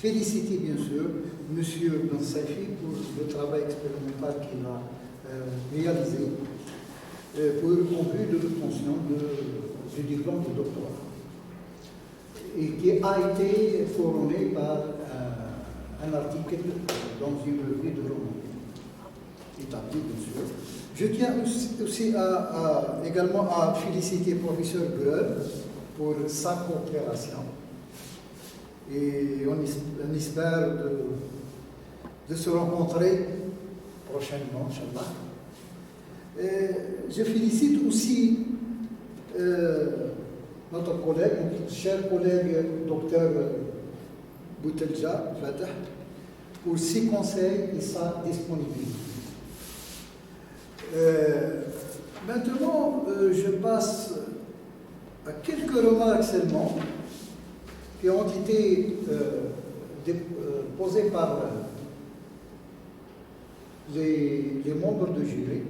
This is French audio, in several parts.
féliciter bien sûr M. Ben Saifi pour le travail expérimental qu'il a réalisé en vue de l'obtention du diplôme de doctorat et qui a été couronné par un article dans une revue de roman établi bien sûr. Je tiens aussi également à féliciter le professeur Greuel pour sa coopération et on espère de se rencontrer prochainement, Inch'Allah. Je félicite aussi notre collègue, notre cher collègue docteur Boutelja Fatah pour ses conseils et sa disponibilité. Maintenant, je passe à quelques remarques seulement qui ont été posées par les membres du jury,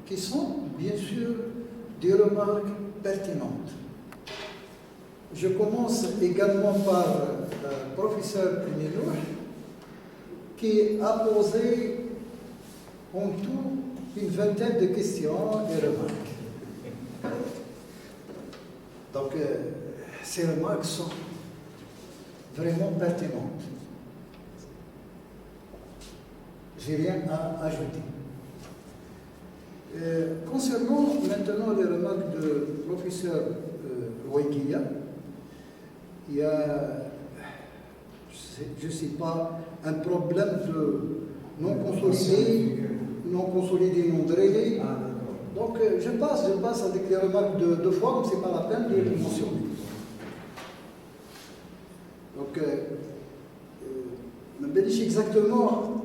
qui sont bien sûr des remarques pertinentes. Je commence également par le professeur Pénélope, qui a posé en tout une vingtaine de questions et remarques. Donc, ces remarques sont vraiment pertinentes. Je n'ai rien à ajouter. Concernant maintenant les remarques du professeur Ouaïkia, il y a, je ne sais pas, un problème de non consolidé, non drélé. Donc je passe avec les remarques de deux fois, comme ce n'est pas la peine de les mentionner. Donc, exactement,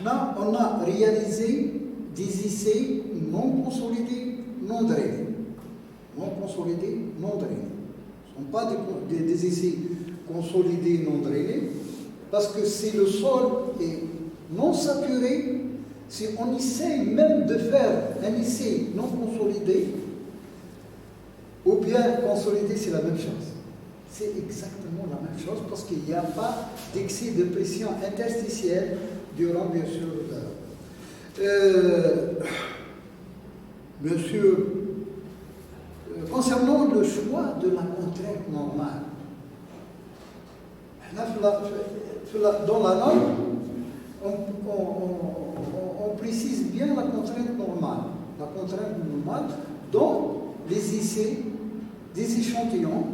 là, on a réalisé des essais non consolidés, non drainés. Non consolidés, non drainés. Ce ne sont pas des essais consolidés, non drainés, parce que si le sol est non saturé, si on essaie même de faire un essai non consolidé, ou bien consolidé, c'est la même chose. C'est exactement la même chose parce qu'il n'y a pas d'excès de pression interstitielle durant, bien sûr, monsieur, concernant le choix de la contrainte normale, dans la norme, on précise bien la contrainte normale. La contrainte normale dans les essais des échantillons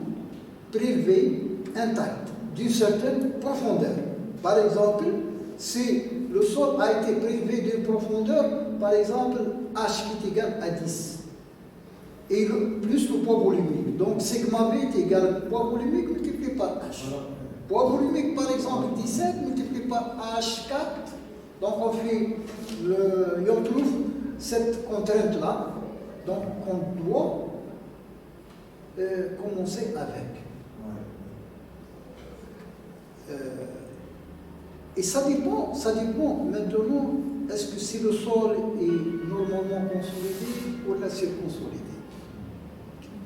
prélevés intacts d'une certaine profondeur. Par exemple, si le sol a été prélevé d'une profondeur, par exemple, H qui est égal à 10, et plus le poids volumique. Donc, sigma V est égal au poids volumique multiplié par H. Poids volumique, par exemple, 17 multiplié par H4. Donc, on trouve cette contrainte-là. Donc, on doit commencer avec. Et ça dépend maintenant, est-ce que si le sol est normalement consolidé ou la surconsolidé.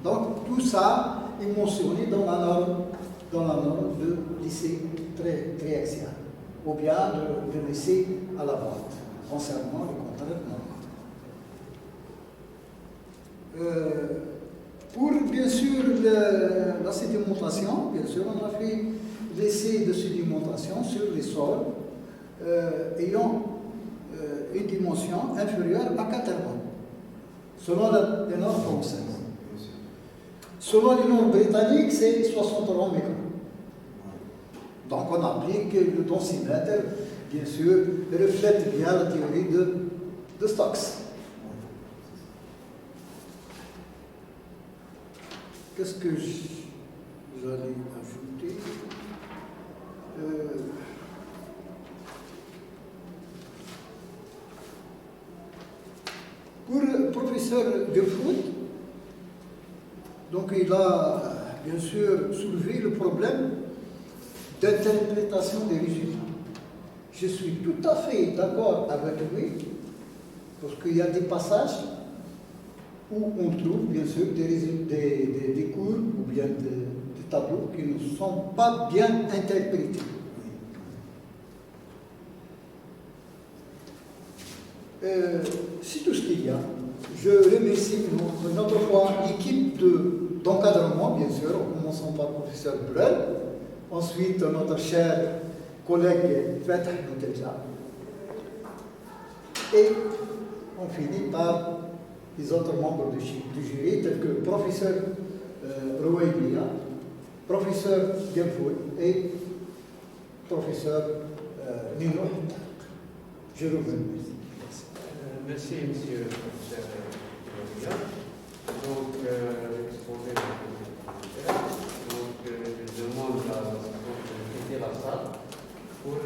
Donc tout ça est mentionné dans la norme de lycée triaxial, ou bien de lycée à la boîte, concernant les contraintes normales. Pour bien sûr la sédimentation, bien sûr, on a fait l'essai de sédimentation sur les sols ayant une dimension inférieure à 80, selon les normes françaises. Selon les normes britanniques, c'est 63 microns. Donc on applique le densimètre, bien sûr, reflète bien la théorie de Stokes. Qu'est-ce que j'allais ajouter? Pour le professeur de foot, donc il a bien sûr soulevé le problème d'interprétation des résultats. Je suis tout à fait d'accord avec lui, parce qu'il y a des passages où on trouve bien sûr des cours ou bien des sont pas bien interprétés. C'est tout ce qu'il y a. Je remercie une autre fois l'équipe d'encadrement, bien sûr, en commençant par le professeur Brel, ensuite notre cher collègue Fatah Boutelja, et on finit par les autres membres du jury, tels que le professeur Rouaïbia, professeur Genfoul et professeur Nino. Je vous remercie. Merci, monsieur le professeur Rouaïbia. Donc, l'exposé de la conférence. Donc, je demande à la quitter la salle pour